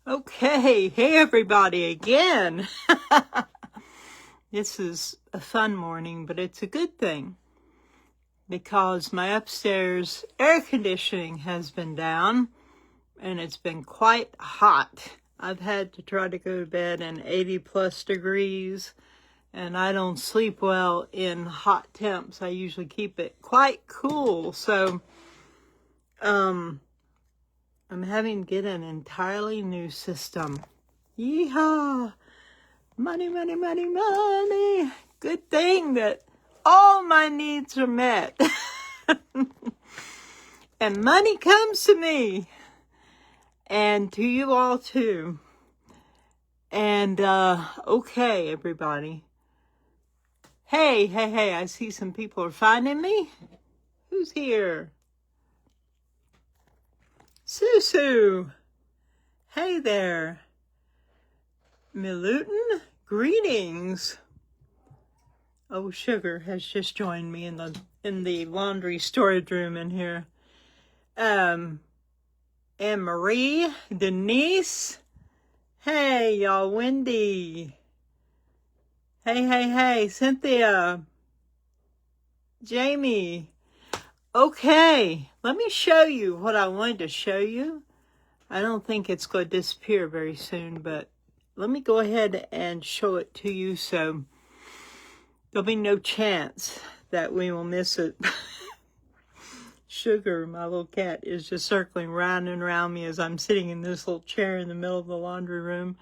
Okay, hey everybody again. This is a fun morning, but it's a good thing because my upstairs air conditioning has been down and it's been quite hot. I've had to try to go to bed in 80 plus degrees and I don't sleep well in hot temps. I usually keep it quite cool. So, I'm having to get an entirely new system. Yeehaw! Money, money, money, money. Good thing that all my needs are met. And money comes to me. And to you all too. And, okay, everybody. Hey, I see some people are finding me. Who's here? Susu. Hey there. Milutin, greetings. Oh, Sugar has just joined me in the laundry storage room in here. Anne Marie, Denise. Hey, y'all, Wendy. Hey, Cynthia. Jamie. Okay, let me show you what I wanted to show you. I don't think it's going to disappear very soon, but let me go ahead and show it to you so there'll be no chance that we will miss it. Sugar, my little cat, is just circling round and round me as I'm sitting in this little chair in the middle of the laundry room.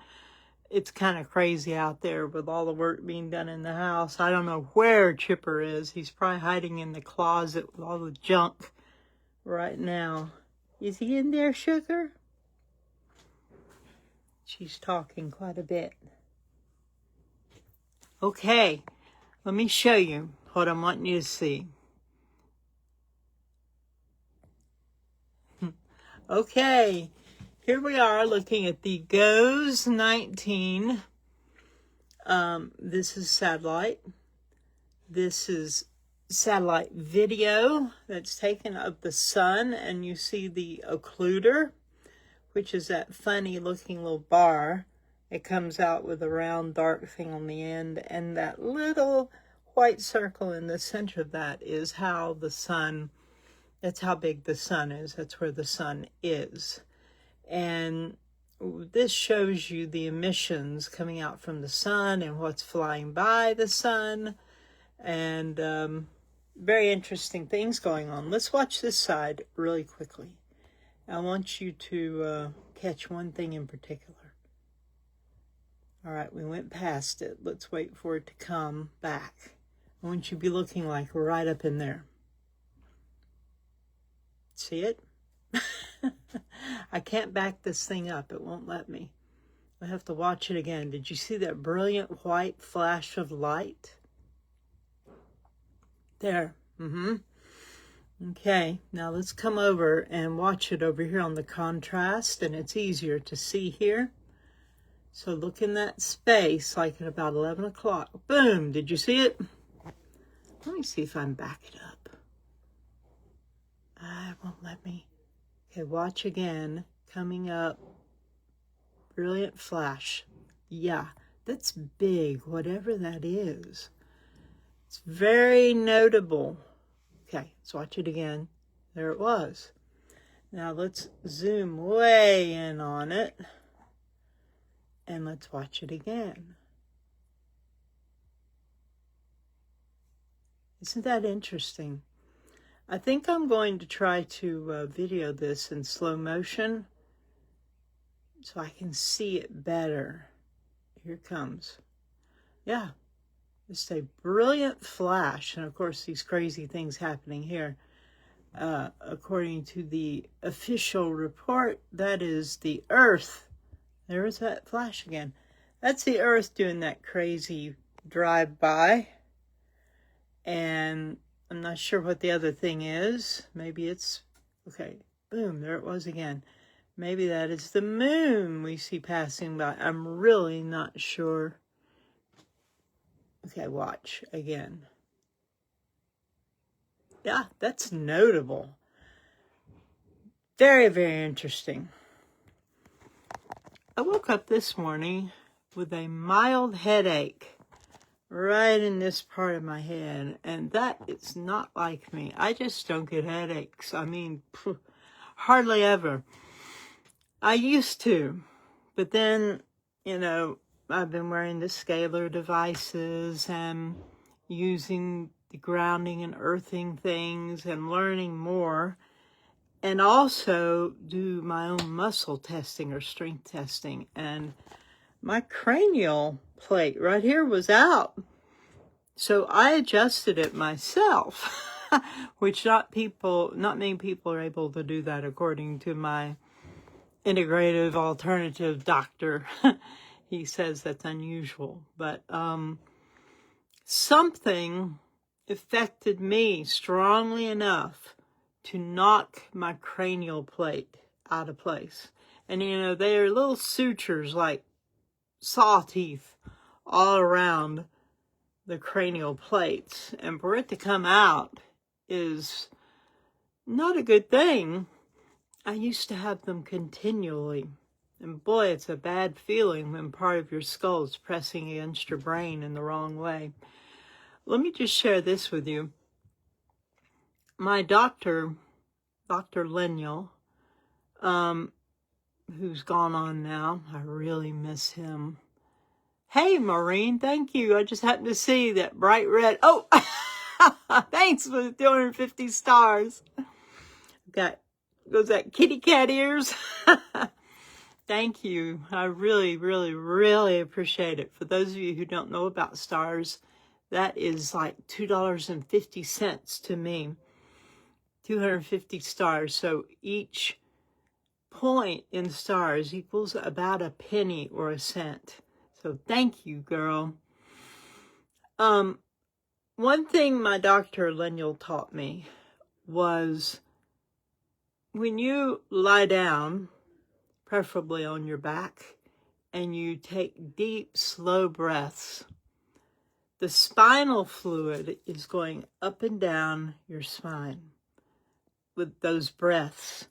It's kind of crazy out there with all the work being done in the house. I don't know where Chipper is. He's probably hiding in the closet with all the junk right now. Is he in there, Sugar? She's talking quite a bit. Okay, let me show you what I'm wanting you to see. Okay, here we are looking at the GOES 19. This is satellite. This is satellite video that's taken of the sun, and you see the occluder, which is that funny looking little bar. It comes out with a round dark thing on the end, and that little white circle in the center of that is how the sun, that's how big the sun is. That's where the sun is. And this shows you the emissions coming out from the sun and what's flying by the sun. And very interesting things going on. Let's watch this side really quickly. I want you to catch one thing in particular. All right, we went past it. Let's wait for it to come back. I want you to be looking like right up in there. See it? I can't back this thing up. It won't let me. I have to watch it again. Did you see that brilliant white flash of light? There. Okay, now let's come over and watch it over here on the contrast, and it's easier to see here. So look in that space, like at about 11 o'clock. Boom! Did you see it? Let me see if I can back it up. It won't let me. Okay, watch again. Coming up. Brilliant flash. Yeah, that's big, whatever that is. It's very notable. Okay, let's watch it again. There it was. Now let's zoom way in on it. And let's watch it again. Isn't that interesting? I think I'm going to try to video this in slow motion so I can see it better. Here it comes. Yeah, just a brilliant flash. And of course, these crazy things happening here. According to the official report, that is the Earth. There's that flash again. That's the Earth doing that crazy drive-by. And I'm not sure what the other thing is. Maybe it's, okay, boom, there it was again. Maybe that is the moon we see passing by. I'm really not sure. Okay, watch again. Yeah, that's notable. Very, very interesting. I woke up this morning with a mild headache right in this part of my head, and that is not like me. I just don't get headaches. I mean, hardly ever. I used to, but then, I've been wearing the scalar devices and using the grounding and earthing things and learning more, and also do my own muscle testing or strength testing. And my cranial plate right here was out. So I adjusted it myself, which not many people are able to do that according to my integrative alternative doctor. He says that's unusual, but something affected me strongly enough to knock my cranial plate out of place. And they are little sutures like saw teeth all around the cranial plates, and for it to come out is not a good thing. I used to have them continually, and boy, it's a bad feeling when part of your skull is pressing against your brain in the wrong way. Let me just share this with you. My doctor, Dr. Lenyel, who's gone on now, I really miss him. Hey, Maureen, thank you. I just happened to see that bright red. Oh, thanks for the 250 stars. Goes that kitty cat ears. Thank you. I really, really, really appreciate it. For those of you who don't know about stars, that is like $2.50 to me. 250 stars. So each point in stars equals about a penny or a cent. So thank you, girl. One thing my Dr. Lenyel taught me was when you lie down, preferably on your back, and you take deep, slow breaths, the spinal fluid is going up and down your spine with those breaths.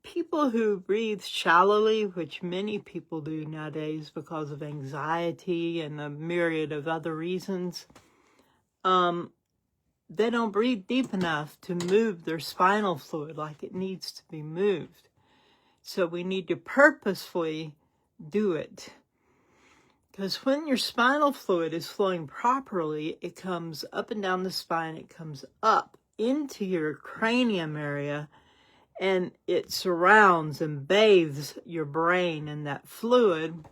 People who breathe shallowly, which many people do nowadays because of anxiety and a myriad of other reasons, they don't breathe deep enough to move their spinal fluid like it needs to be moved. So we need to purposefully do it. Because when your spinal fluid is flowing properly, it comes up and down the spine, it comes up into your cranium area, and it surrounds and bathes your brain in that fluid,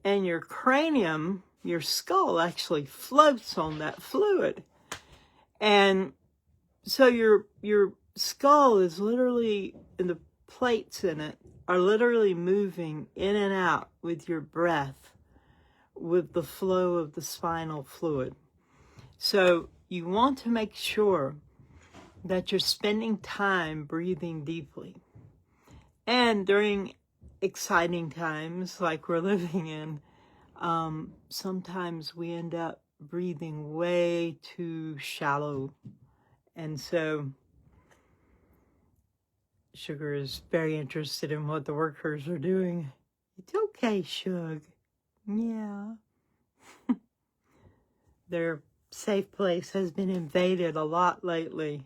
and your cranium, your skull, actually floats on that fluid. And so your skull is literally, and the plates in it are literally moving in and out with your breath, with the flow of the spinal fluid. So you want to make sure that you're spending time breathing deeply. And during exciting times like we're living in, sometimes we end up breathing way too shallow. And so Sugar is very interested in what the workers are doing. It's okay, Shug. Yeah. Their safe place has been invaded a lot lately.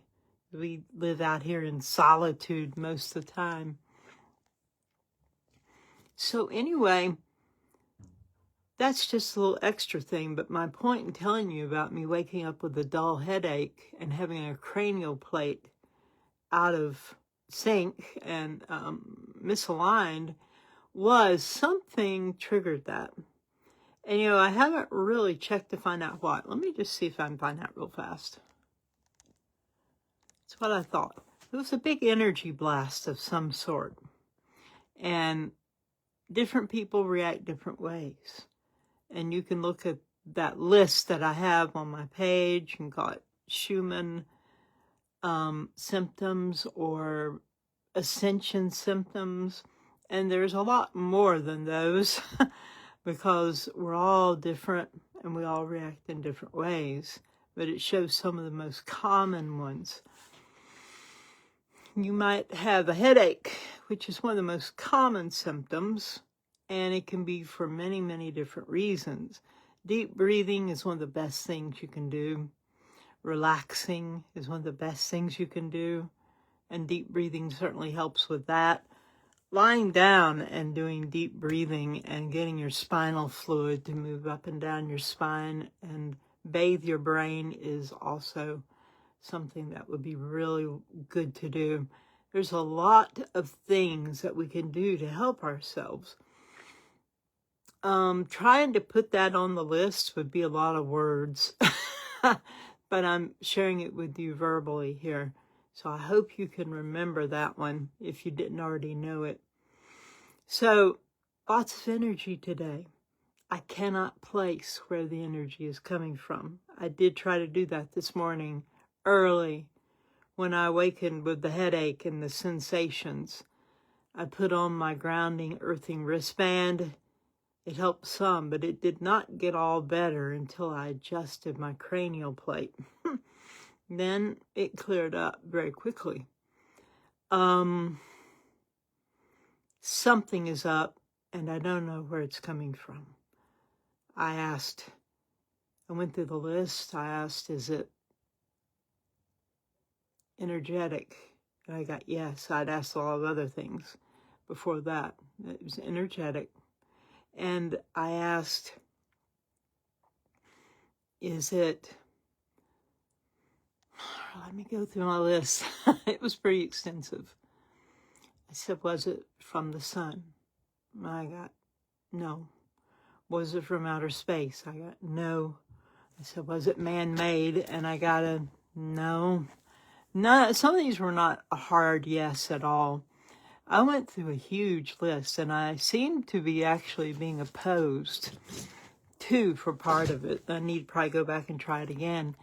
We live out here in solitude most of the time. So anyway, that's just a little extra thing, but my point in telling you about me waking up with a dull headache and having a cranial plate out of sync and misaligned was something triggered that. And I haven't really checked to find out what. Let me just see if I can find out real fast. That's what I thought. It was a big energy blast of some sort. And different people react different ways. And you can look at that list that I have on my page and call it Schumann symptoms or ascension symptoms. And there's a lot more than those because we're all different and we all react in different ways. But it shows some of the most common ones. You might have a headache, which is one of the most common symptoms, And it can be for many, many different reasons. Deep breathing is one of the best things you can do. Relaxing is one of the best things you can do. And deep breathing certainly helps with that. Lying down and doing deep breathing and getting your spinal fluid to move up and down your spine and bathe your brain is also something that would be really good to do. There's a lot of things that we can do to help ourselves. Trying to put that on the list would be a lot of words, but I'm sharing it with you verbally here. So I hope you can remember that one if you didn't already know it. So lots of energy today. I cannot place where the energy is coming from. I did try to do that this morning early when I awakened with the headache and the sensations. I put on my grounding, earthing wristband. It helped some, but it did not get all better until I adjusted my cranial plate. Then it cleared up very quickly. Something is up, and I don't know where it's coming from. I went through the list. I asked, is it energetic? And I got yes. I'd asked a lot of other things before that. It was energetic. And I asked, is it, let me go through my list. It was pretty extensive. I said, was it from the sun? I got no. Was it from outer space? I got no. I said, was it man-made? And I got a no. No, some of these were not a hard yes at all. I went through a huge list, and I seemed to be actually being opposed to for part of it. I need to probably go back and try it again.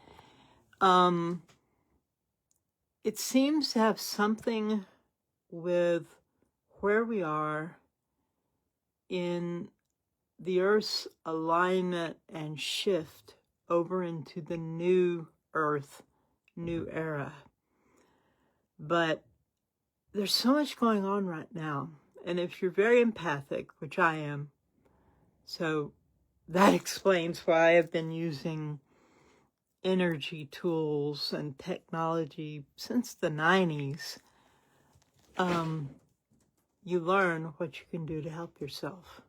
It seems to have something with where we are in the Earth's alignment and shift over into the new Earth, new era. But there's so much going on right now. And if you're very empathic, which I am, so that explains why I've been using energy tools and technology since the 90s. You learn what you can do to help yourself.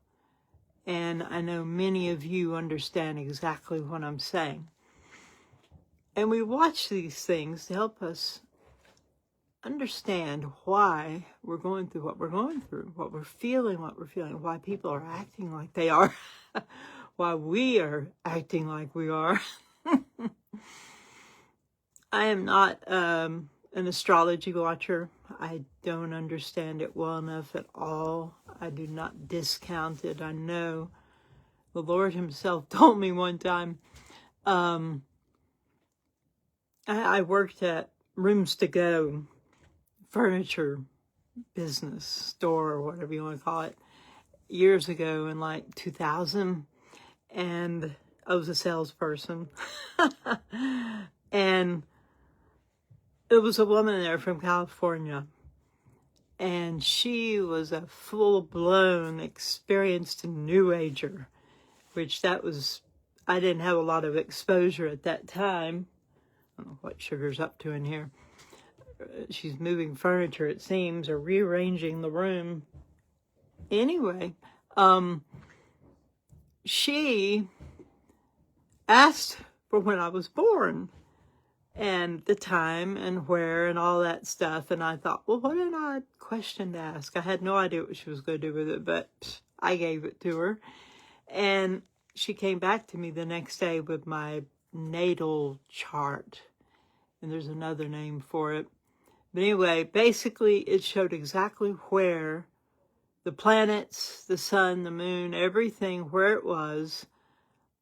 And I know many of you understand exactly what I'm saying. And we watch these things to help us understand why we're going through what we're going through, what we're feeling, why people are acting like they are, why we are acting like we are. I am not an astrology watcher. I don't understand it well enough at all. I do not discount it. I know the Lord himself told me one time, I worked at Rooms to Go, furniture business, store, or whatever you want to call it, years ago in like 2000. And I was a salesperson. And there was a woman there from California. And she was a full-blown, experienced New Ager, which that was, I didn't have a lot of exposure at that time. I don't know what Sugar's up to in here. She's moving furniture, it seems, or rearranging the room. Anyway, she asked for when I was born and the time and where and all that stuff. And I thought, well, what an odd question to ask. I had no idea what she was going to do with it, but I gave it to her. And she came back to me the next day with my natal chart. And there's another name for it. But anyway, basically it showed exactly where the planets, the sun, the moon, everything, where it was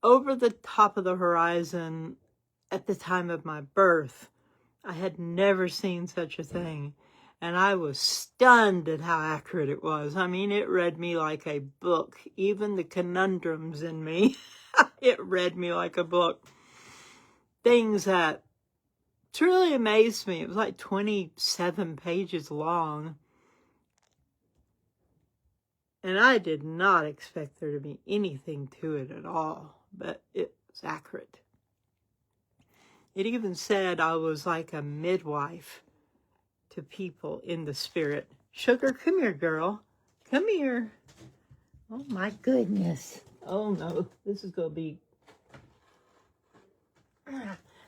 over the top of the horizon at the time of my birth. I had never seen such a thing. And I was stunned at how accurate it was. I mean, it read me like a book. Even the conundrums in me, it read me like a book. Things that truly amazed me. It was like 27 pages long. And I did not expect there to be anything to it at all, but it was accurate. It even said I was like a midwife to people in the spirit. Sugar, come here, girl. Come here. Oh, my goodness. Oh, no. This is going to be...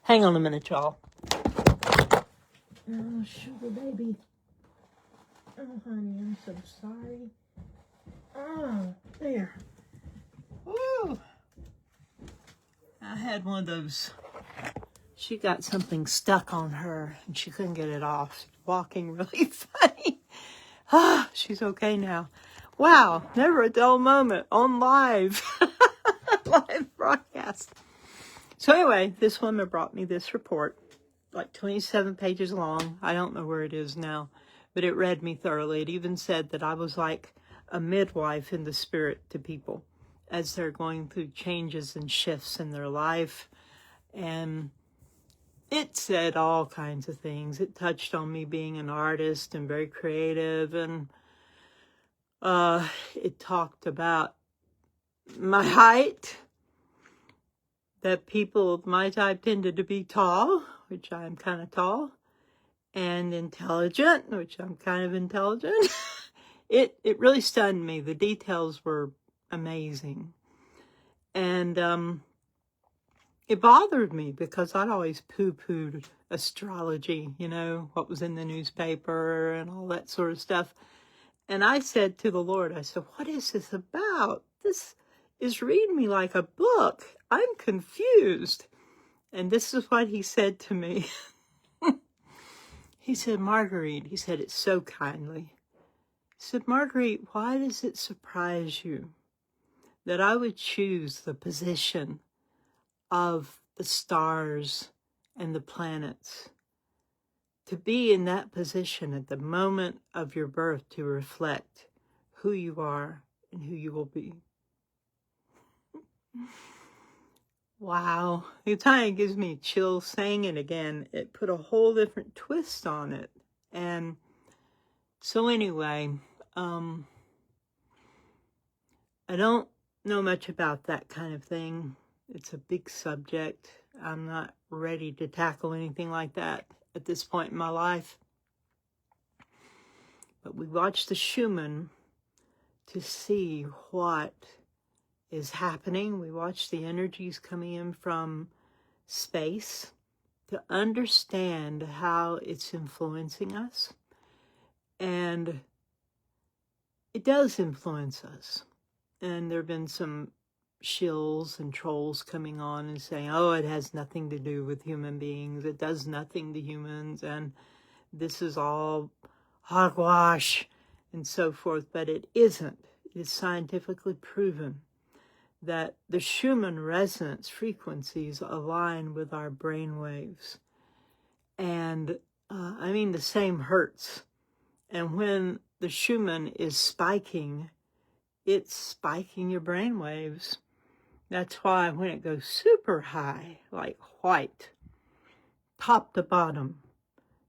Hang on a minute, y'all. Oh, sugar baby. Oh, honey, I'm so sorry. Oh, there. Woo! I had one of those. She got something stuck on her, and she couldn't get it off. She was walking really funny. Ah, she's okay now. Wow, never a dull moment on live. Live broadcast. So anyway, this woman brought me this report, like 27 pages long. I don't know where it is now, but it read me thoroughly. It even said that I was like a midwife in the spirit to people as they're going through changes and shifts in their life. And it said all kinds of things. It touched on me being an artist and very creative. And it talked about my height, that people of my type tended to be tall, which I'm kind of tall, and intelligent, which I'm kind of intelligent. It really stunned me. The details were amazing. And it bothered me because I'd always poo-pooed astrology, you know, what was in the newspaper and all that sort of stuff. And I said to the Lord, I said, what is this about? This is reading me like a book. I'm confused. And this is what he said to me. He said, Marguerite, he said it so kindly. He said, Marguerite, why does it surprise you that I would choose the position of the stars and the planets to be in that position at the moment of your birth to reflect who you are and who you will be? Wow. It kind of gives me chills saying it again. It put a whole different twist on it. And so anyway, I don't know much about that kind of thing. It's a big subject. I'm not ready to tackle anything like that at this point in my life. But we watched the Schumann to see what is happening. We watched the energies coming in from space to understand how it's influencing us. And it does influence us. And there have been some shills and trolls coming on and saying, oh, it has nothing to do with human beings. It does nothing to humans. And this is all hogwash and so forth. But it isn't. It is scientifically proven that the Schumann resonance frequencies align with our brain waves. And I mean the same hertz. And when the Schumann is spiking, it's spiking your brain waves. That's why when it goes super high, like white, top to bottom,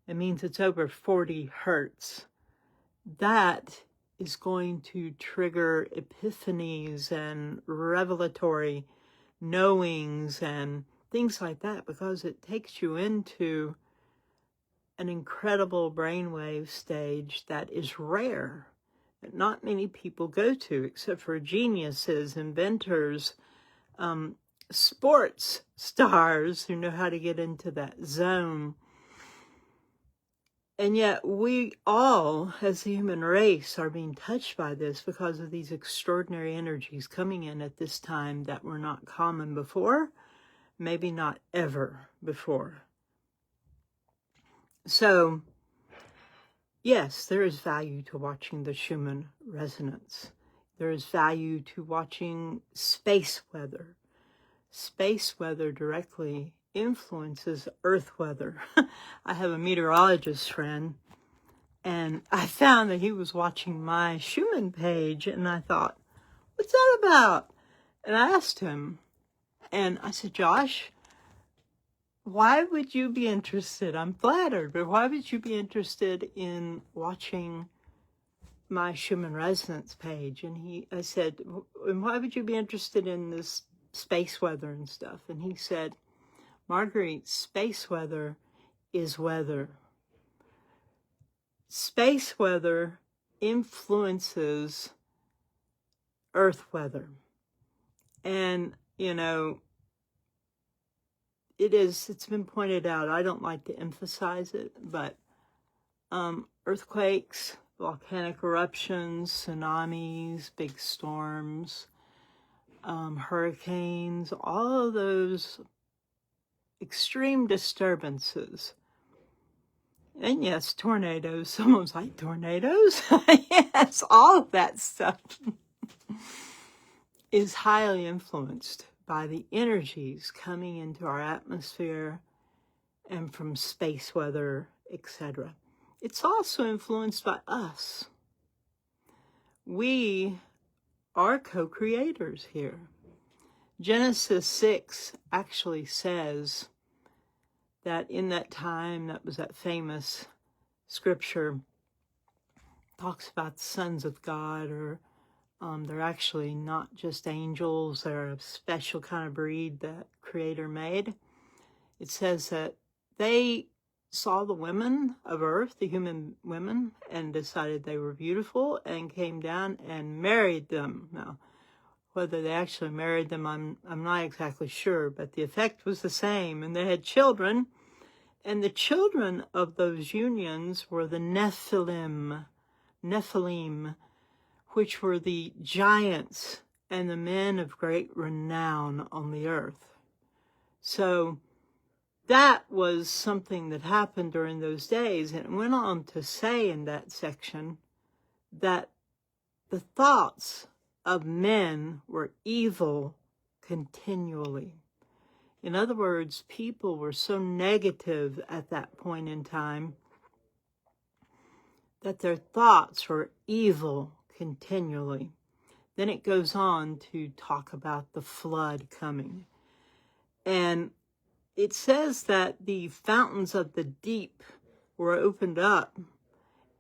it means it's over 40 hertz. That is going to trigger epiphanies and revelatory knowings and things like that, because it takes you into an incredible brainwave stage that is rare, that not many people go to, except for geniuses, inventors, sports stars who know how to get into that zone. And yet we all, as the human race, are being touched by this because of these extraordinary energies coming in at this time that were not common before, maybe not ever before. So, yes, there is value to watching the Schumann resonance. There is value to watching space weather. Space weather directly influences Earth weather. I have a meteorologist friend, and I found that he was watching my Schumann page, and I thought, what's that about? And I asked him, and I said, Josh, why would you be interested? I'm flattered, but why would you be interested in watching my Schumann resonance page, and I said, and why would you be interested in this space weather and stuff? And he said, Marguerite, space weather is weather. Space weather influences Earth weather. And, you know, it's been pointed out, I don't like to emphasize it, but earthquakes, volcanic eruptions, tsunamis, big storms, hurricanes, all of those extreme disturbances. And yes, tornadoes. Someone's like, tornadoes? Yes, all of that stuff is highly influenced by the energies coming into our atmosphere and from space weather, etc. It's also influenced by us. We are co-creators here. Genesis 6 actually says that in that time, that was that famous scripture, talks about the sons of God, or they're actually not just angels, they're a special kind of breed that Creator made. It says that they saw the women of earth, the human women, and decided they were beautiful and came down and married them. Now, whether they actually married them, I'm not exactly sure, but the effect was the same. And they had children, and the children of those unions were the Nephilim, which were the giants and the men of great renown on the earth. So that was something that happened during those days, and it went on to say in that section that the thoughts of men were evil continually. In other words, people were so negative at that point in time that their thoughts were evil continually. Then it goes on to talk about the flood coming. And it says that the fountains of the deep were opened up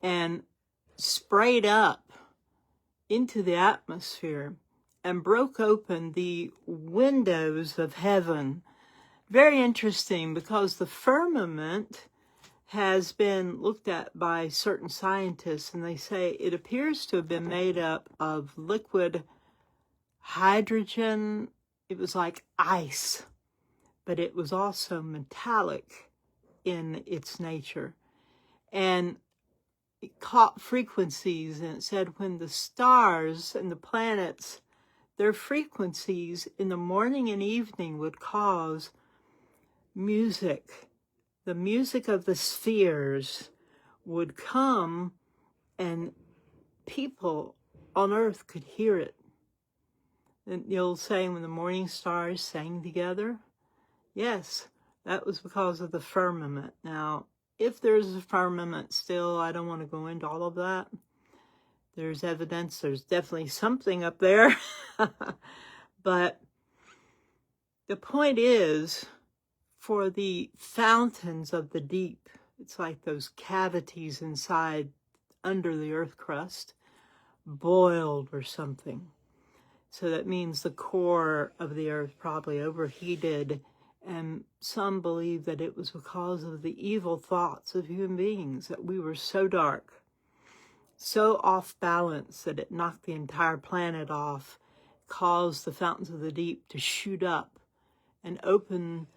and sprayed up into the atmosphere and broke open the windows of heaven. Very interesting, because the firmament has been looked at by certain scientists, and they say it appears to have been made up of liquid hydrogen. It was like ice, but it was also metallic in its nature. And it caught frequencies, and it said when the stars and the planets, their frequencies in the morning and evening would cause music. The music of the spheres would come, and people on earth could hear it. And the old saying, when the morning stars sang together, yes, that was because of the firmament. Now, if there's a firmament still, I don't want to go into all of that. There's evidence, there's definitely something up there. But the point is, for the fountains of the deep, it's like those cavities inside, under the earth crust, boiled or something. So that means the core of the earth probably overheated, and some believe that it was because of the evil thoughts of human beings, that we were so dark, so off balance, that it knocked the entire planet off, caused the fountains of the deep to shoot up and open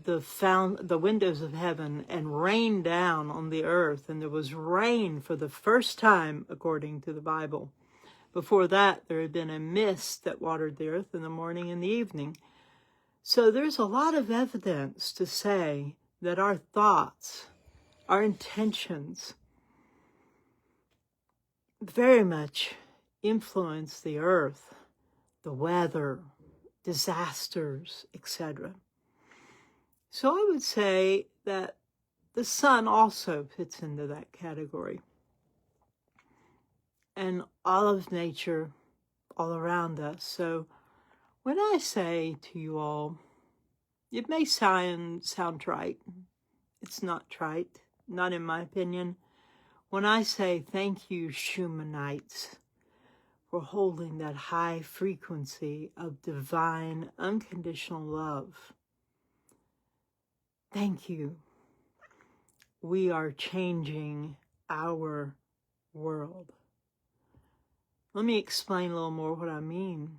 the windows of heaven and rain down on the earth. And there was rain for the first time, according to the Bible. Before that, there had been a mist that watered the earth in the morning and the evening. So there's a lot of evidence to say that our thoughts, our intentions, very much influence the earth, the weather, disasters, etc. So I would say that the sun also fits into that category. And all of nature all around us. So when I say to you all, it may sound trite. It's not trite, not in my opinion. When I say thank you, Schumannites, for holding that high frequency of divine, unconditional love, thank you. We are changing our world. Let me explain a little more what I mean.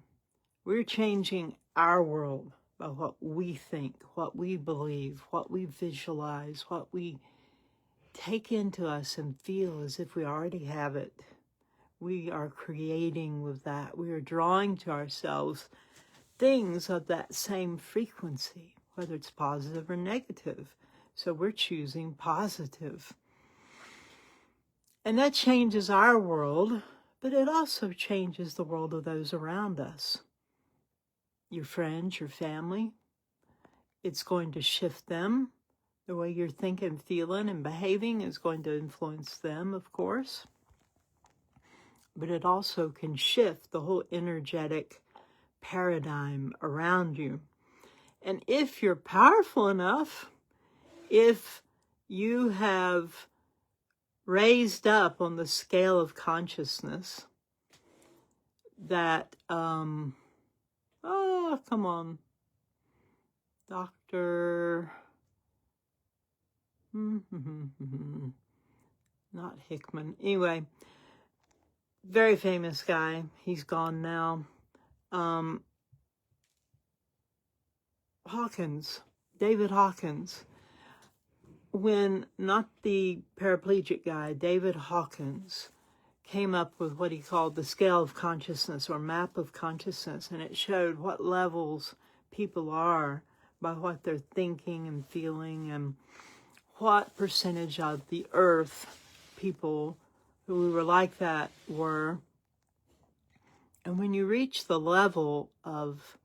We're changing our world by what we think, what we believe, what we visualize, what we take into us and feel as if we already have it. We are creating with that. We are drawing to ourselves things of that same frequency, whether it's positive or negative. So we're choosing positive. And that changes our world, but it also changes the world of those around us. Your friends, your family. It's going to shift them. The way you're thinking, feeling, and behaving is going to influence them, of course. But it also can shift the whole energetic paradigm around you. And if you're powerful enough, if you have raised up on the scale of consciousness that, oh, come on, Dr. Not Hickman. Anyway, very famous guy. He's gone now. Hawkins, David Hawkins. When, not the paraplegic guy, David Hawkins came up with what he called the scale of consciousness or map of consciousness, and it showed what levels people are by what they're thinking and feeling and what percentage of the earth people who were like that were. And when you reach the level of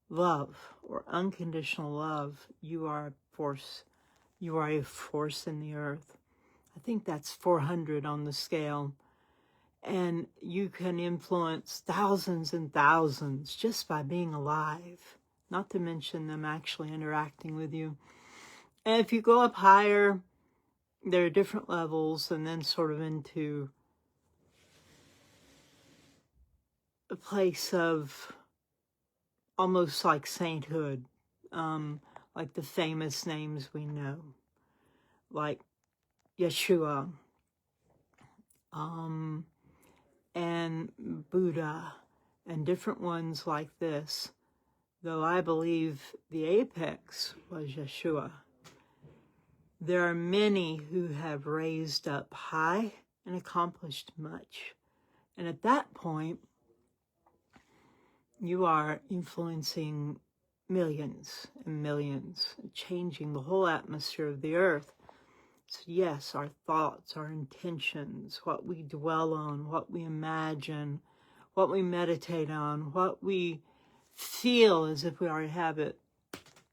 love or unconditional love, you are a force. You are a force in the earth. I think that's 400 on the scale. And you can influence thousands and thousands just by being alive, not to mention them actually interacting with you. And if you go up higher, there are different levels, and then sort of into a place of almost like sainthood, like the famous names we know, like Yeshua, and Buddha, and different ones like this, though I believe the apex was Yeshua. There are many who have raised up high and accomplished much. And at that point, you are influencing millions and millions, changing the whole atmosphere of the earth. So yes, our thoughts, our intentions, what we dwell on, what we imagine, what we meditate on, what we feel as if we already have it,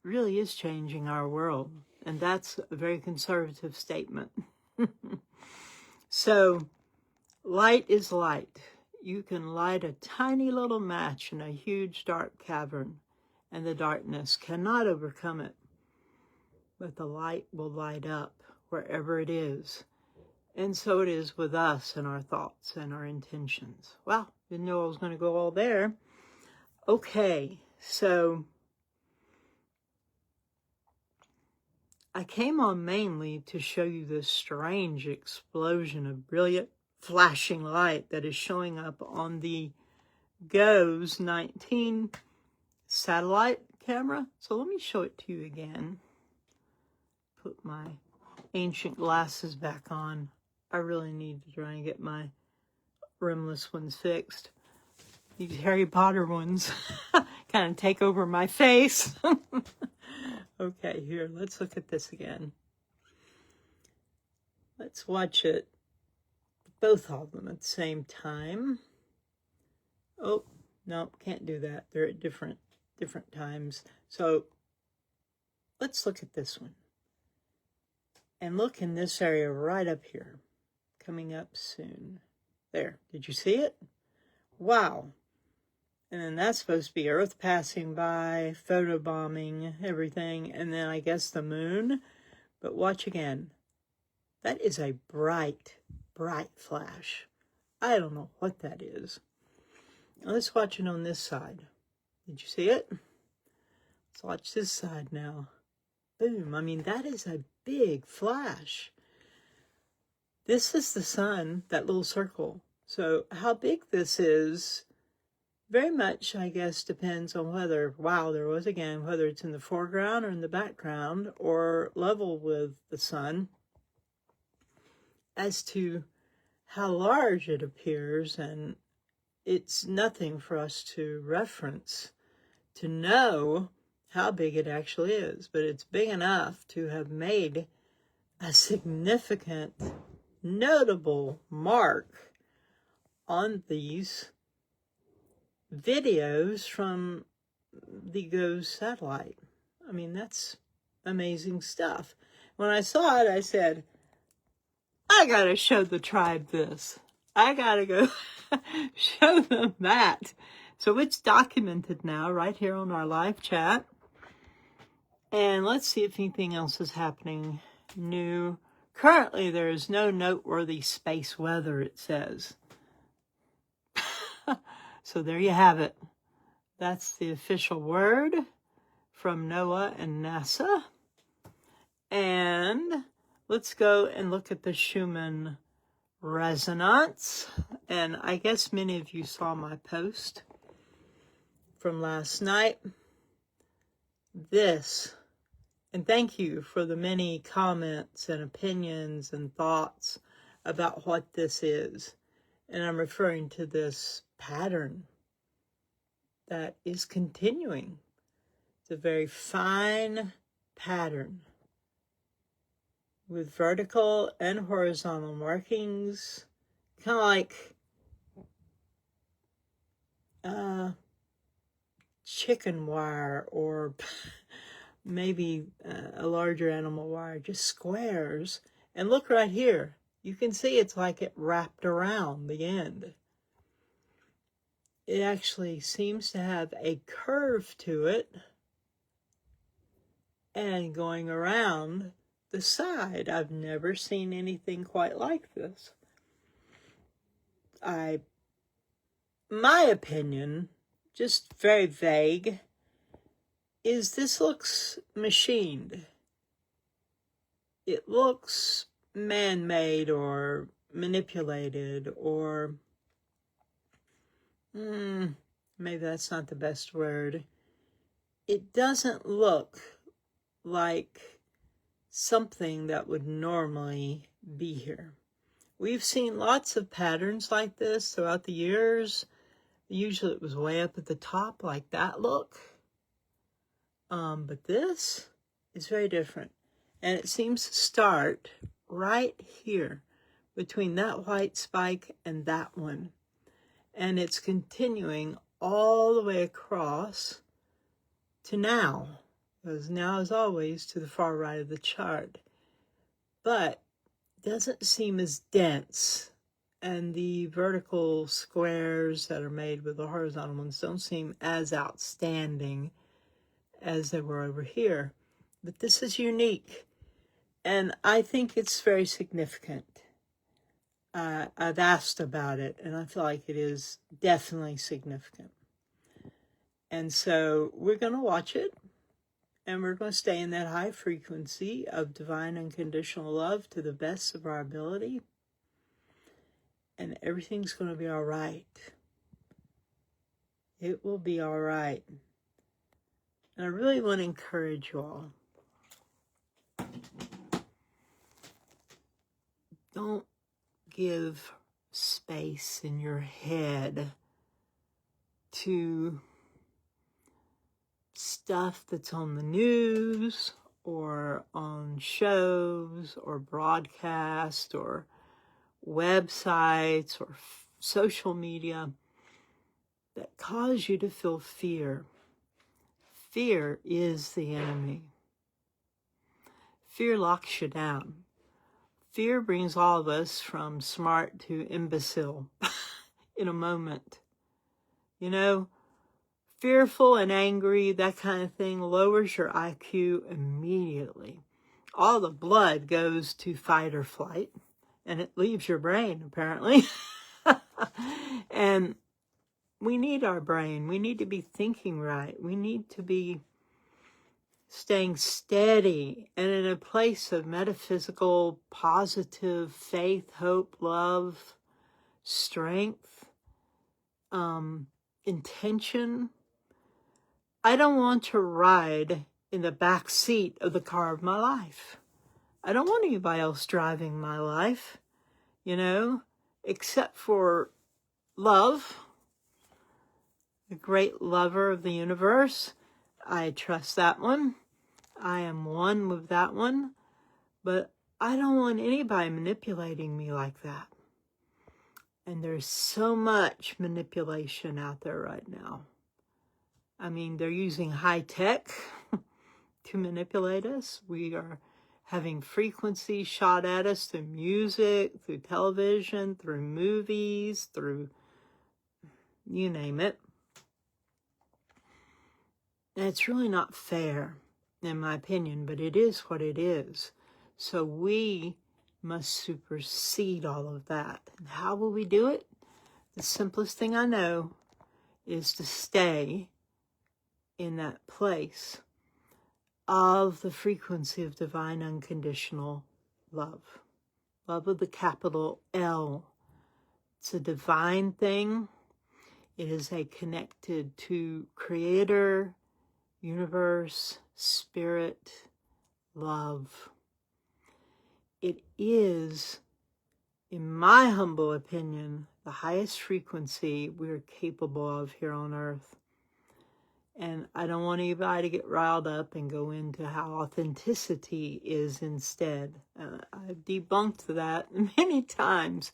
really is changing our world. And that's a very conservative statement. So, light is light. You can light a tiny little match in a huge dark cavern, and the darkness cannot overcome it. But the light will light up wherever it is. And so it is with us and our thoughts and our intentions. Well, didn't know I was going to go all there. Okay, so I came on mainly to show you this strange explosion of brilliant flashing light that is showing up on the GOES 19 satellite camera. So let me show it to you again. Put my ancient glasses back on. I really need to try and get my rimless ones fixed. These Harry Potter ones kind of take over my face. Okay, here, let's look at this again. Let's watch it, both of them at the same time. Oh, no, can't do that. They're at different times. So let's look at this one. And look in this area right up here, coming up soon. There, did you see it? Wow. And then that's supposed to be Earth passing by, photobombing, everything, and then I guess the moon. But watch again. That is a bright, bright flash. I don't know what that is. Now let's watch it on this side. Did you see it? Let's watch this side now. Boom. I mean, that is a big flash. This is the sun, that little circle. So how big this is very much, I guess, depends on whether, wow, there was again, whether it's in the foreground or in the background or level with the sun, as to how large it appears. And it's nothing for us to reference to know how big it actually is, but it's big enough to have made a significant, notable mark on these videos from the GOES satellite. I mean, that's amazing stuff. When I saw it, I said, I gotta show the tribe this. I gotta go show them that. So it's documented now right here on our live chat. And let's see if anything else is happening new. Currently, there is no noteworthy space weather, it says. So there you have it. That's the official word from NOAA and NASA. And let's go and look at the Schumann resonance. And I guess many of you saw my post from last night. This, and thank you for the many comments and opinions and thoughts about what this is. And I'm referring to this pattern that is continuing. It's a very fine pattern with vertical and horizontal markings, kind of like chicken wire, or maybe a larger animal wire, just squares. And look right here. You can see it's like it wrapped around the end. It actually seems to have a curve to it and going around the side. I've never seen anything quite like this. My opinion, just very vague, is this looks machined. It looks man-made or manipulated, or maybe that's not the best word. It doesn't look like something that would normally be here. We've seen lots of patterns like this throughout the years. Usually it was way up at the top like that look. But this is very different. And it seems to start right here between that white spike and that one. And it's continuing all the way across to now. Because now is always to the far right of the chart. But doesn't seem as dense. And the vertical squares that are made with the horizontal ones don't seem as outstanding as they were over here. But this is unique. And I think it's very significant. I've asked about it, and I feel like it is definitely significant. And so we're going to watch it, and we're going to stay in that high frequency of divine unconditional love to the best of our ability. And everything's going to be all right. It will be all right. And I really want to encourage you all. Don't give space in your head to stuff that's on the news or on shows or broadcast or websites or social media that cause you to feel fear. Fear is the enemy. Fear locks you down. Fear brings all of us from smart to imbecile in a moment. You know, fearful and angry, that kind of thing, lowers your IQ immediately. All the blood goes to fight or flight, and it leaves your brain, apparently. And we need our brain. We need to be thinking right. We need to be staying steady and in a place of metaphysical, positive faith, hope, love, strength, intention. I don't want to ride in the back seat of the car of my life. I don't want anybody else driving my life, except for love, the great lover of the universe. I trust that one. I am one with that one. But I don't want anybody manipulating me like that. And there's so much manipulation out there right now. I mean, they're using high tech to manipulate us. We are having frequencies shot at us through music, through television, through movies, through you name it. And it's really not fair, in my opinion, but it is what it is. So we must supersede all of that. And how will we do it? The simplest thing I know is to stay in that place of the frequency of divine unconditional love. Love with the capital L. It's a divine thing. It is connected to Creator, universe, spirit, love. It is, in my humble opinion, the highest frequency we're capable of here on earth. And I don't want anybody to get riled up and go into how authenticity is instead. I've debunked that many times.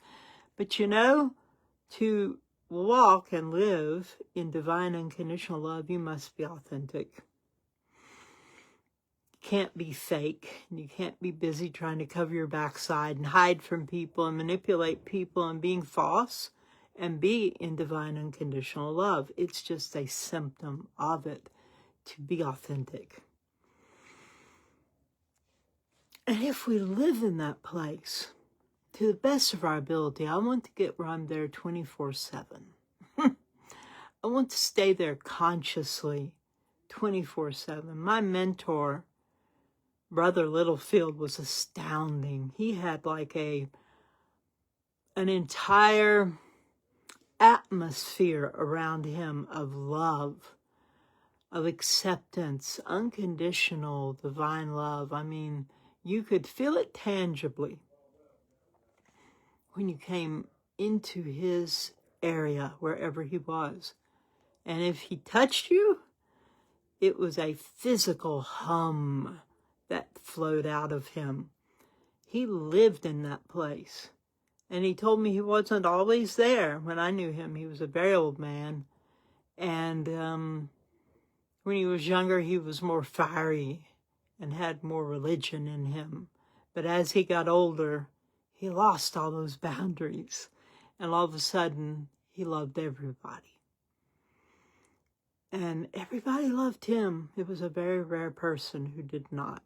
But to walk and live in divine unconditional love, you must be authentic. You can't be fake. You can't be busy trying to cover your backside and hide from people and manipulate people and being false and be in divine unconditional love. It's just a symptom of it to be authentic. And if we live in that place, to the best of our ability, I want to get where I'm there 24/7. I want to stay there consciously 24/7. My mentor, Brother Littlefield, was astounding. He had like an entire atmosphere around him of love, of acceptance, unconditional divine love. I mean, you could feel it tangibly when you came into his area, wherever he was. And if he touched you, it was a physical hum that flowed out of him. He lived in that place. And he told me he wasn't always there. When I knew him, he was a very old man. And when he was younger, he was more fiery and had more religion in him. But as he got older, he lost all those boundaries. And all of a sudden, he loved everybody. And everybody loved him. It was a very rare person who did not.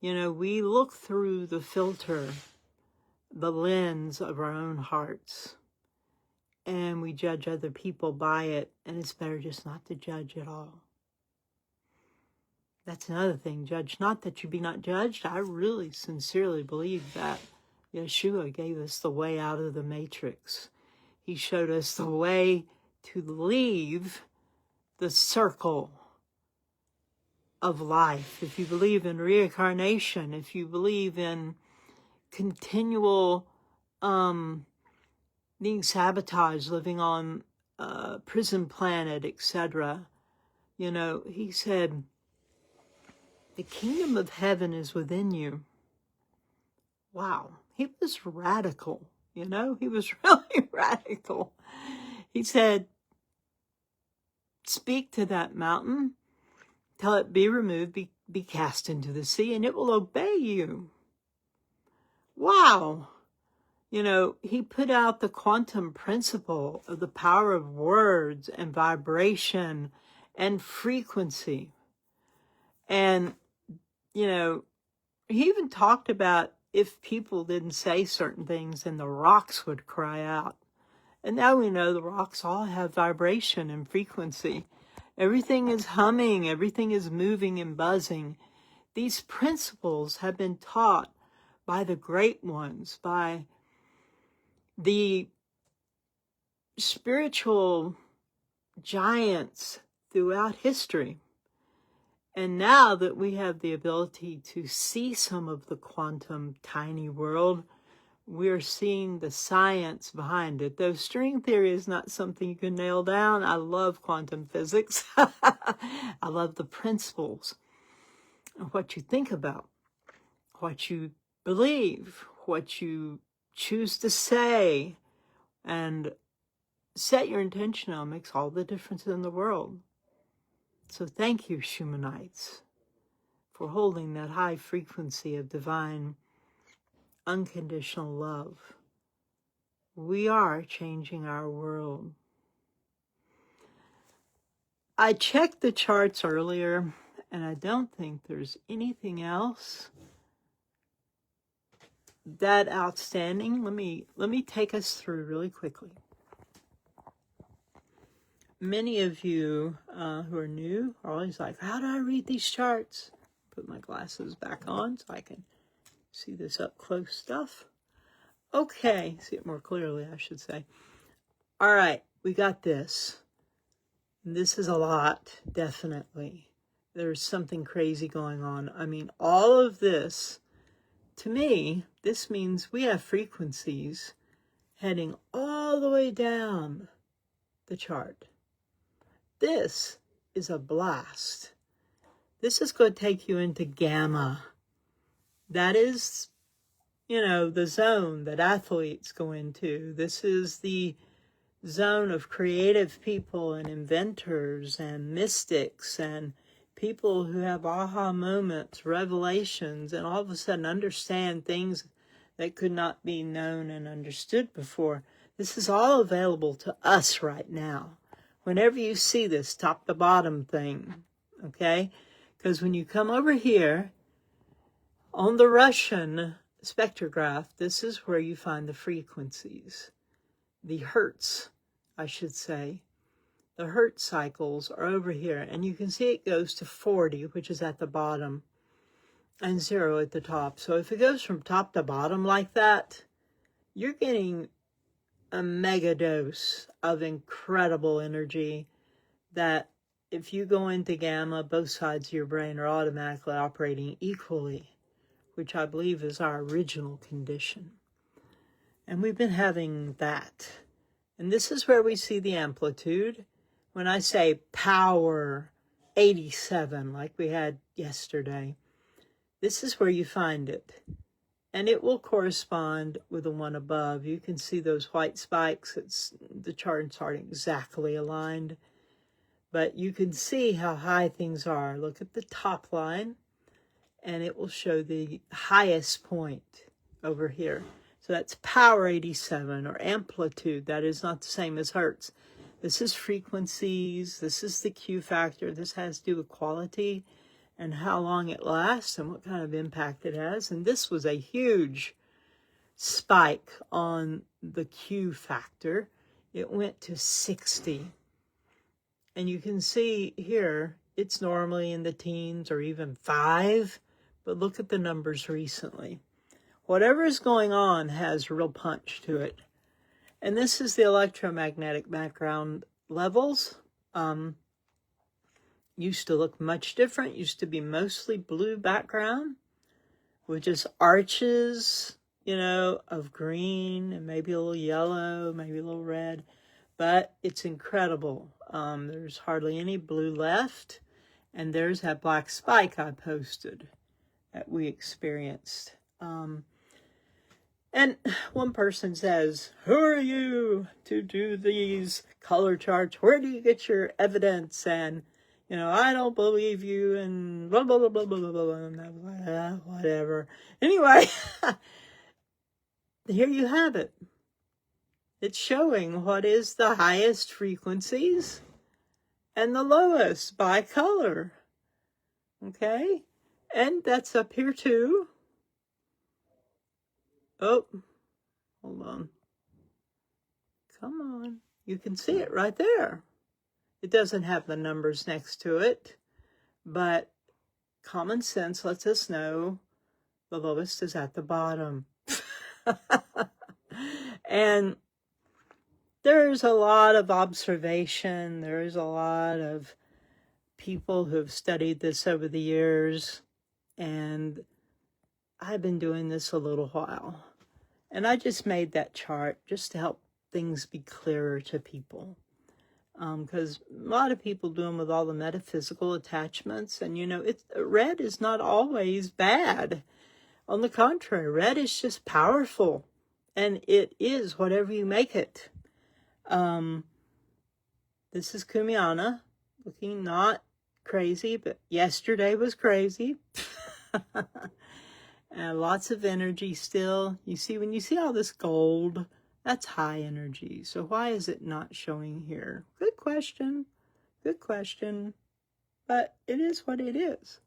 We look through the filter, the lens of our own hearts, and we judge other people by it, and it's better just not to judge at all. That's another thing. Judge not that you be not judged. I really sincerely believe that Yeshua gave us the way out of the matrix. He showed us the way to leave the circle of life. If you believe in reincarnation, if you believe in continual being sabotaged, living on a prison planet, etc. He said, the kingdom of heaven is within you. Wow. He was radical, He was really radical. He said, speak to that mountain, tell it be removed, be cast into the sea, and it will obey you. Wow. He put out the quantum principle of the power of words and vibration and frequency. And, he even talked about if people didn't say certain things, then the rocks would cry out. And now we know the rocks all have vibration and frequency. Everything is humming, everything is moving and buzzing. These principles have been taught by the great ones, by the spiritual giants throughout history. And now that we have the ability to see some of the quantum tiny world, we're seeing the science behind it. Though string theory is not something you can nail down, I love quantum physics. I love the principles of what you think about, what you believe, what you choose to say, and set your intention on makes all the difference in the world. So thank you, Schumannites, for holding that high frequency of divine, unconditional love. We are changing our world. I checked the charts earlier, and I don't think there's anything else that outstanding. Let me take us through really quickly. Many of you who are new are always like, how do I read these charts? Put my glasses back on so I can see this up close stuff. Okay, see it more clearly, I should say. All right, we got this. This is a lot, definitely. There's something crazy going on. I mean, all of this, to me, this means we have frequencies heading all the way down the chart. This is a blast. This is going to take you into gamma. That is, the zone that athletes go into. This is the zone of creative people and inventors and mystics and people who have aha moments, revelations, and all of a sudden understand things that could not be known and understood before. This is all available to us right now. Whenever you see this top to bottom thing, okay? Because when you come over here on the Russian spectrograph, this is where you find the frequencies, the hertz, I should say. The hertz cycles are over here, and you can see it goes to 40, which is at the bottom, and 0 at the top. So if it goes from top to bottom like that, you're getting a mega dose of incredible energy that if you go into gamma, both sides of your brain are automatically operating equally, which I believe is our original condition. And we've been having that. And this is where we see the amplitude. When I say power 87, like we had yesterday, this is where you find it. And it will correspond with the one above. You can see those white spikes. The charts aren't exactly aligned. But you can see how high things are. Look at the top line, and it will show the highest point over here. So that's power 87, or amplitude. That is not the same as hertz. This is frequencies. This is the Q factor. This has to do with quality and how long it lasts and what kind of impact it has. And this was a huge spike on the Q factor. It went to 60. And you can see here, it's normally in the teens or even 5, but look at the numbers recently. Whatever is going on has real punch to it. And this is the electromagnetic background levels. Used to look much different, used to be mostly blue background with just arches, of green and maybe a little yellow, maybe a little red. But it's incredible. There's hardly any blue left. And there's that black spike I posted that we experienced. And one person says, who are you to do these color charts? Where do you get your evidence? And, I don't believe you, and blah, blah, blah, blah, blah, blah, and I was like, whatever. Anyway, here you have it. It's showing what is the highest frequencies and the lowest by color. Okay? And that's up here too. Oh, hold on. Come on. You can see it right there. It doesn't have the numbers next to it, but common sense lets us know the lowest is at the bottom. And there's a lot of observation. There's a lot of people who have studied this over the years. And I've been doing this a little while. And I just made that chart just to help things be clearer to people. Because a lot of people do them with all the metaphysical attachments. And, red is not always bad. On the contrary, red is just powerful. And it is whatever you make it. This is Kumiana, looking not crazy, but yesterday was crazy. And lots of energy still. You see, when you see all this gold, that's high energy. So why is it not showing here? Good question. Good question. But it is what it is.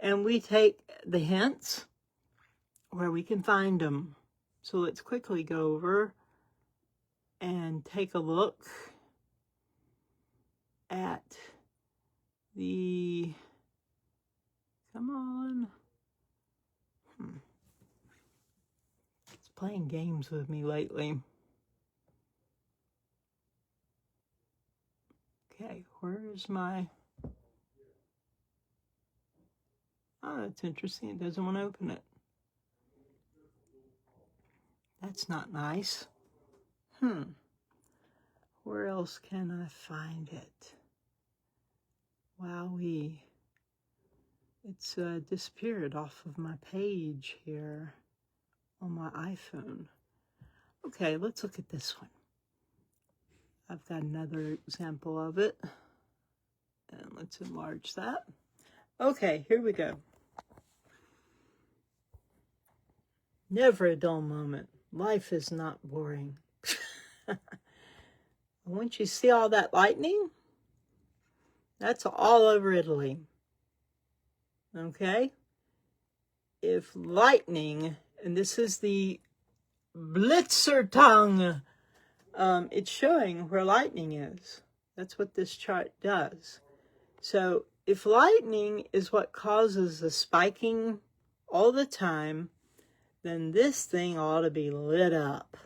And we take the hints where we can find them. So let's quickly go over and take a look at the, come on. It's playing games with me lately. Okay, where's my, oh, that's interesting. It doesn't want to open it. That's not nice. Where else can I find it? Wowee. It's disappeared off of my page here on my iPhone. Okay, let's look at this one. I've got another example of it. And let's enlarge that. Okay, here we go. Never a dull moment. Life is not boring. Once you see all that lightning, that's all over Italy. Okay? If lightning, and this is the Blitzertongue, it's showing where lightning is. That's what this chart does. So if lightning is what causes the spiking all the time, then this thing ought to be lit up.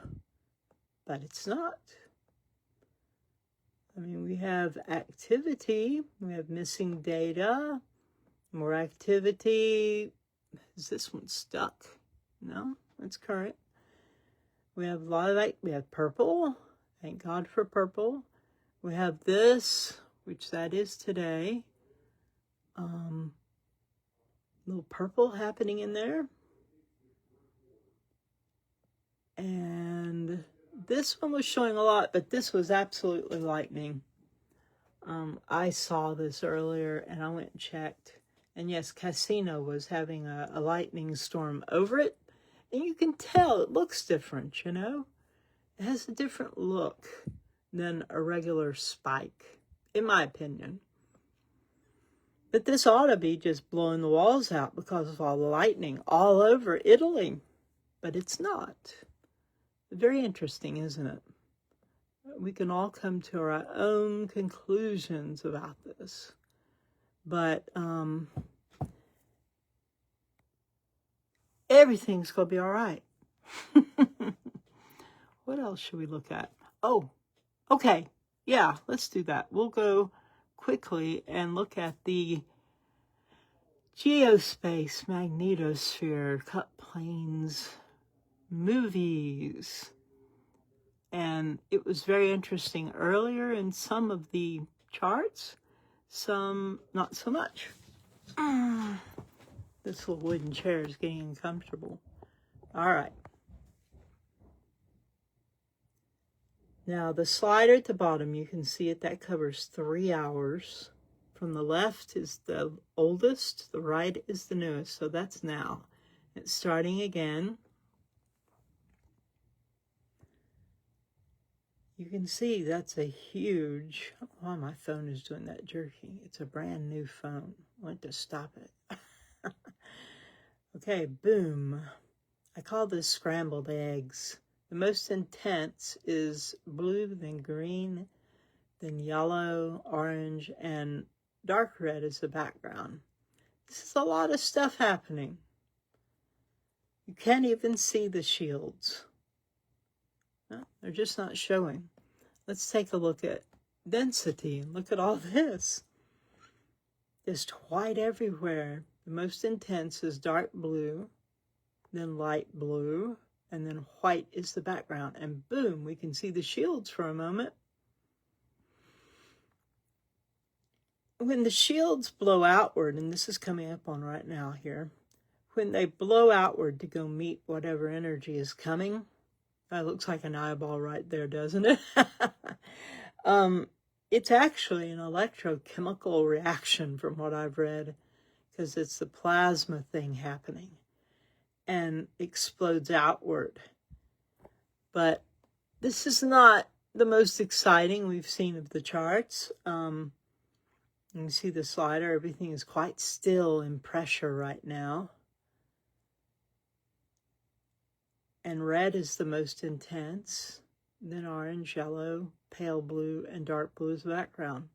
But it's not. I mean, we have activity, we have missing data, more activity. Is this one stuck? No, it's current. We have a lot of, we have purple. Thank God for purple. We have this, which that is today. Little purple happening in there. And this one was showing a lot, but this was absolutely lightning. I saw this earlier and I went and checked. And yes, Casino was having a lightning storm over it. And you can tell it looks different, you know? It has a different look than a regular spike, in my opinion. But this ought to be just blowing the walls out because of all the lightning all over Italy. But it's not. Very interesting, isn't it? We can all come to our own conclusions about this. But everything's going to be all right. What else should we look at? Oh, okay. Yeah, let's do that. We'll go quickly and look at the geospace, magnetosphere, cut planes, movies. And it was very interesting earlier in some of the charts, some not so much. This little wooden chair is getting uncomfortable. All right. Now the slider at the bottom, you can see it, that covers 3 hours. From the left is the oldest, the right is the newest, so that's now. It's starting again. You can see that's a huge, oh, my phone is doing that jerking. It's a brand new phone. I want to stop it. Okay, boom. I call this scrambled eggs. The most intense is blue, then green, then yellow, orange, and dark red is the background. This is a lot of stuff happening. You can't even see the shields. No, they're just not showing. Let's take a look at density and look at all this. Just white everywhere. The most intense is dark blue, then light blue, and then white is the background. And boom, we can see the shields for a moment. When the shields blow outward, and this is coming up on right now here, when they blow outward to go meet whatever energy is coming, that looks like an eyeball right there, doesn't it? It's actually an electrochemical reaction from what I've read, because it's the plasma thing happening and explodes outward. But this is not the most exciting we've seen of the charts. You can see the slider, everything is quite still in pressure right now. And red is the most intense, then orange, yellow, pale blue, and dark blue is the background.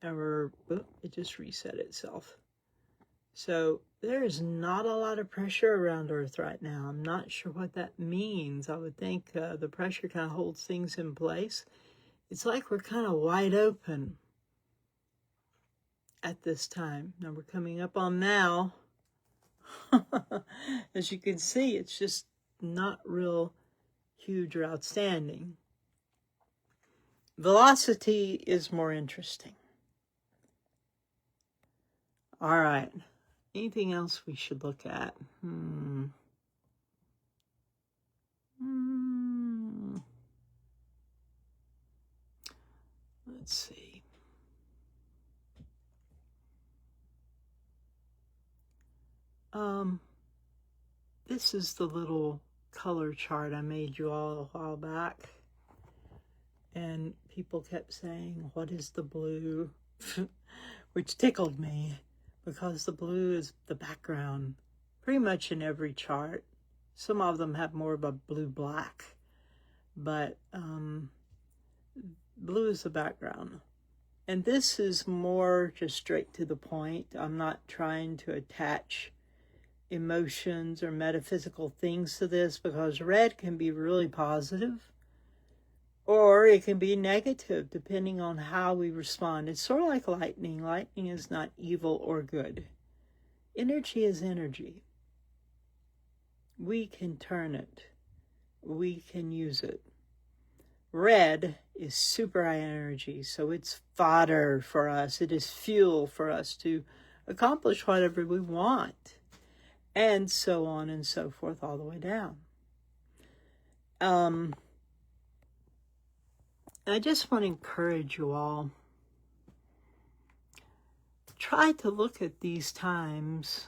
And it just reset itself. So there is not a lot of pressure around Earth right now. I'm not sure what that means. I would think the pressure kind of holds things in place. It's like we're kind of wide open at this time. Now we're coming up on now. As you can see, it's just not real huge or outstanding. Velocity is more interesting. All right. Anything else we should look at? Let's see. This is the little color chart I made you all a while back. And people kept saying, what is the blue? Which tickled me, because the blue is the background pretty much in every chart. Some of them have more of a blue-black, but blue is the background. And this is more just straight to the point. I'm not trying to attach emotions or metaphysical things to this, because red can be really positive or it can be negative depending on how we respond. It's sort of like lightning. Lightning is not evil or good. Energy is energy. We can turn it. We can use it. Red is super high energy, so it's fodder for us. It is fuel for us to accomplish whatever we want. And so on and so forth, all the way down. I just want to encourage you all. Try to look at these times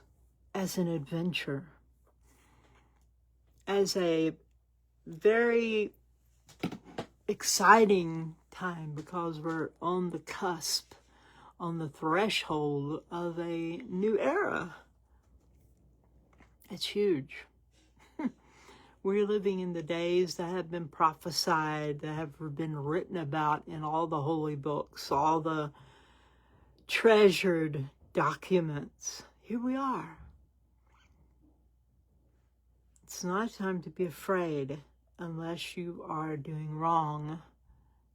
as an adventure. As a very exciting time, because we're on the cusp, on the threshold of a new era. It's huge. We're living in the days that have been prophesied, that have been written about in all the holy books, all the treasured documents. Here we are. It's not time to be afraid unless you are doing wrong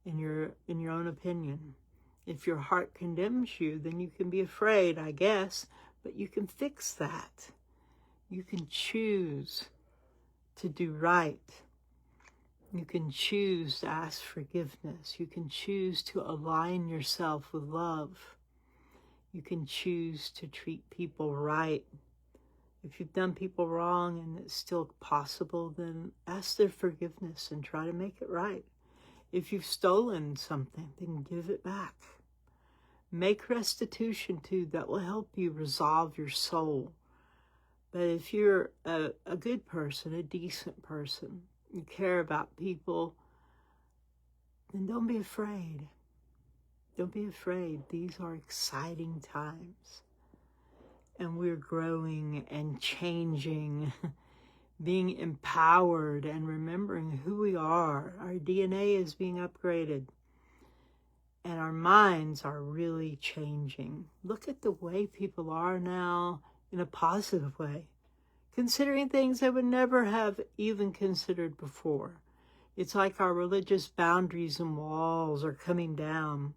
in your own opinion. If your heart condemns you, then you can be afraid, I guess, but you can fix that. You can choose to do right. You can choose to ask forgiveness. You can choose to align yourself with love. You can choose to treat people right. If you've done people wrong and it's still possible, then ask their forgiveness and try to make it right. If you've stolen something, then give it back. Make restitution too. That will help you resolve your soul. But if you're a good person, a decent person, you care about people, then don't be afraid. Don't be afraid. These are exciting times. And we're growing and changing being empowered and remembering who we are. Our DNA is being upgraded. And our minds are really changing. Look at the way people are now in a positive way, considering things they would never have even considered before. It's like our religious boundaries and walls are coming down.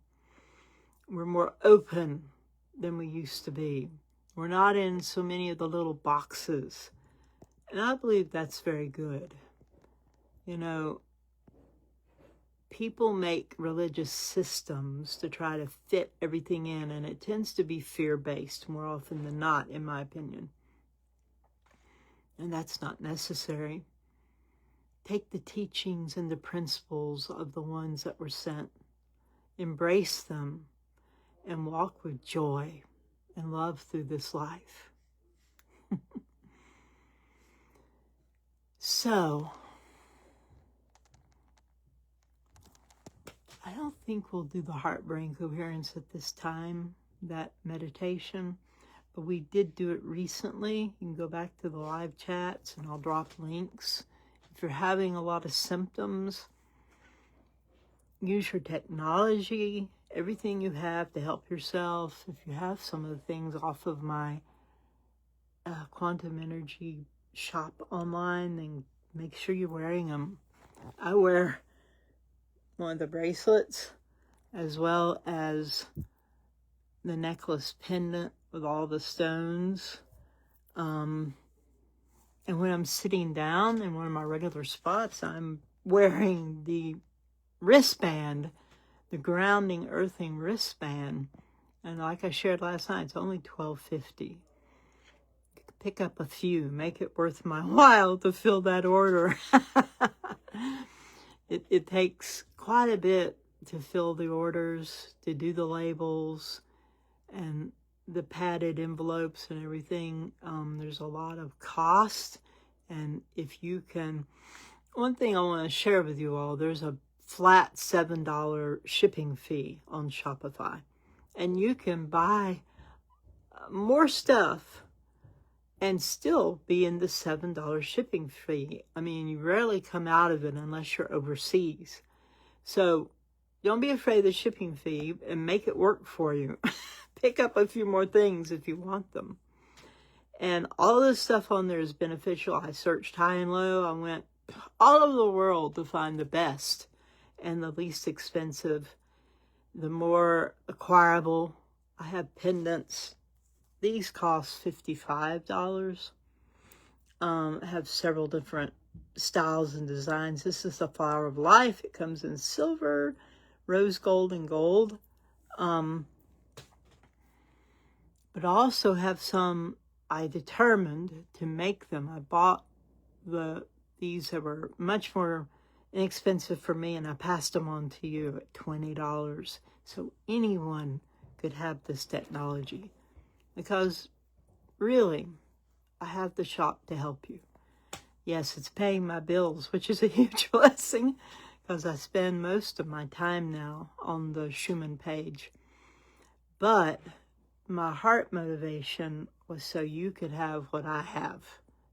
We're more open than we used to be. We're not in so many of the little boxes. And I believe that's very good. You know, people make religious systems to try to fit everything in, and it tends to be fear-based more often than not, in my opinion. And that's not necessary. Take the teachings and the principles of the ones that were sent. Embrace them and walk with joy and love through this life. So, I don't think we'll do the heart-brain coherence at this time, that meditation, but we did do it recently. You can go back to the live chats and I'll drop links. If you're having a lot of symptoms, use your technology, everything you have to help yourself. If you have some of the things off of my quantum energy shop online, then make sure you're wearing them. I wear one of the bracelets as well as the necklace pendant with all the stones. And when I'm sitting down in one of my regular spots, I'm wearing the wristband, the grounding, earthing wristband. And like I shared last night, it's only $12.50. Pick up a few, make it worth my while to fill that order. It takes quite a bit to fill the orders, to do the labels and the padded envelopes and everything. There's a lot of cost. And if you can, one thing I want to share with you all, there's a flat $7 shipping fee on Shopify. And you can buy more stuff and still be in the $7 shipping fee. I mean, you rarely come out of it unless you're overseas. So don't be afraid of the shipping fee and make it work for you. Pick up a few more things if you want them. And all this stuff on there is beneficial. I searched high and low. I went all over the world to find the best and the least expensive, the more acquirable. I have pendants. These cost $55. Have several different styles and designs. This is the Flower of Life. It comes in silver, rose gold, and gold. But I also have some, I determined to make them. I bought these that were much more inexpensive for me, and I passed them on to you at $20. So anyone could have this technology. Because, really, I have the shop to help you. Yes, it's paying my bills, which is a huge blessing, because I spend most of my time now on the Schumann page. But my heart motivation was so you could have what I have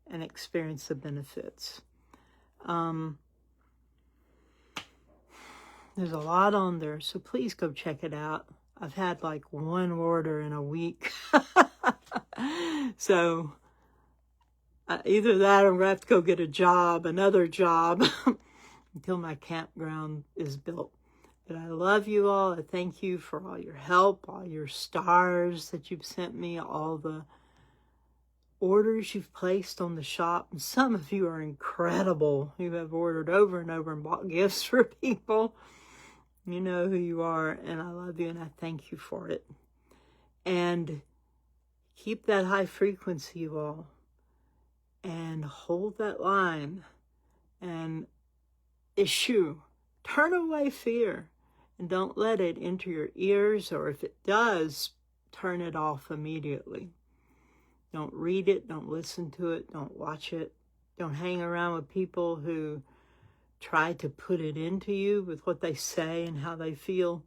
and experience the benefits. There's a lot on there, so please go check it out. I've had like one order in a week. So either that or I'm going to have to go get a job, another job, until my campground is built. But I love you all. I thank you for all your help, all your stars that you've sent me, all the orders you've placed on the shop. And some of you are incredible. You have ordered over and over and bought gifts for people. You know who you are, and I love you, and I thank you for it. And keep that high frequency, you all, and hold that line, and issue. Turn away fear, and don't let it enter your ears, or if it does, turn it off immediately. Don't read it, don't listen to it, don't watch it. Don't hang around with people who try to put it into you with what they say and how they feel.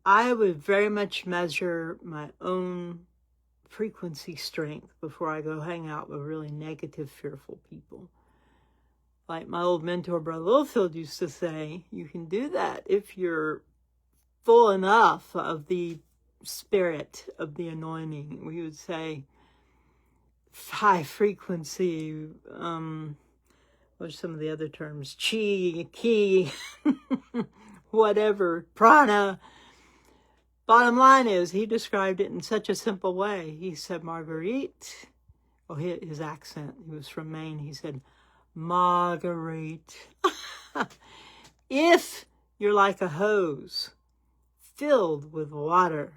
I would very much measure my own frequency strength before I go hang out with really negative, fearful people. Like my old mentor, Brother Littlefield, used to say, you can do that if you're full enough of the spirit of the anointing. We would say high frequency, what are some of the other terms? Chi, ki, whatever, prana. Bottom line is, he described it in such a simple way. He said, Marguerite, oh, his accent, he was from Maine, he said, Marguerite, if you're like a hose filled with water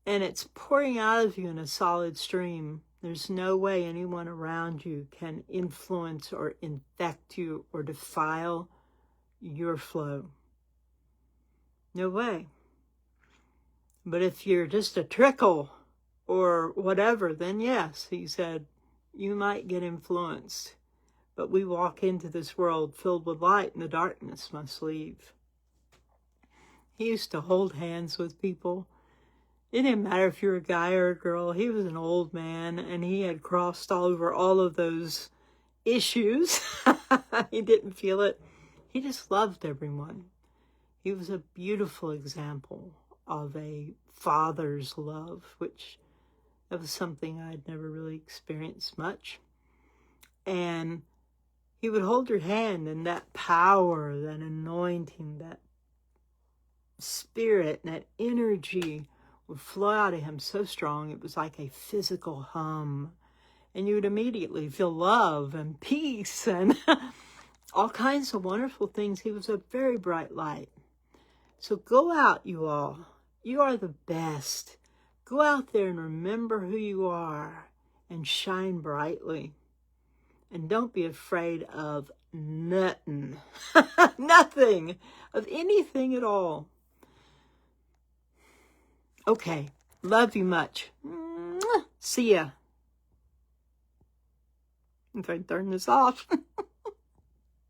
and it's pouring out of you in a solid stream, there's no way anyone around you can influence or infect you or defile your flow. No way. But if you're just a trickle or whatever, then yes, he said, you might get influenced. But we walk into this world filled with light, and the darkness must leave. He used to hold hands with people. It didn't matter if you were a guy or a girl. He was an old man, and he had crossed all over all of those issues. He didn't feel it. He just loved everyone. He was a beautiful example of a father's love, which that was something I'd never really experienced much. And he would hold your hand, and that power, that anointing, that spirit, that energy would flow out of him so strong, it was like a physical hum. And you would immediately feel love and peace and all kinds of wonderful things. He was a very bright light. So go out, you all. You are the best. Go out there and remember who you are and shine brightly. And don't be afraid of nothing. Nothing. Of anything at all. Okay. Love you much. See ya. If I turn this off.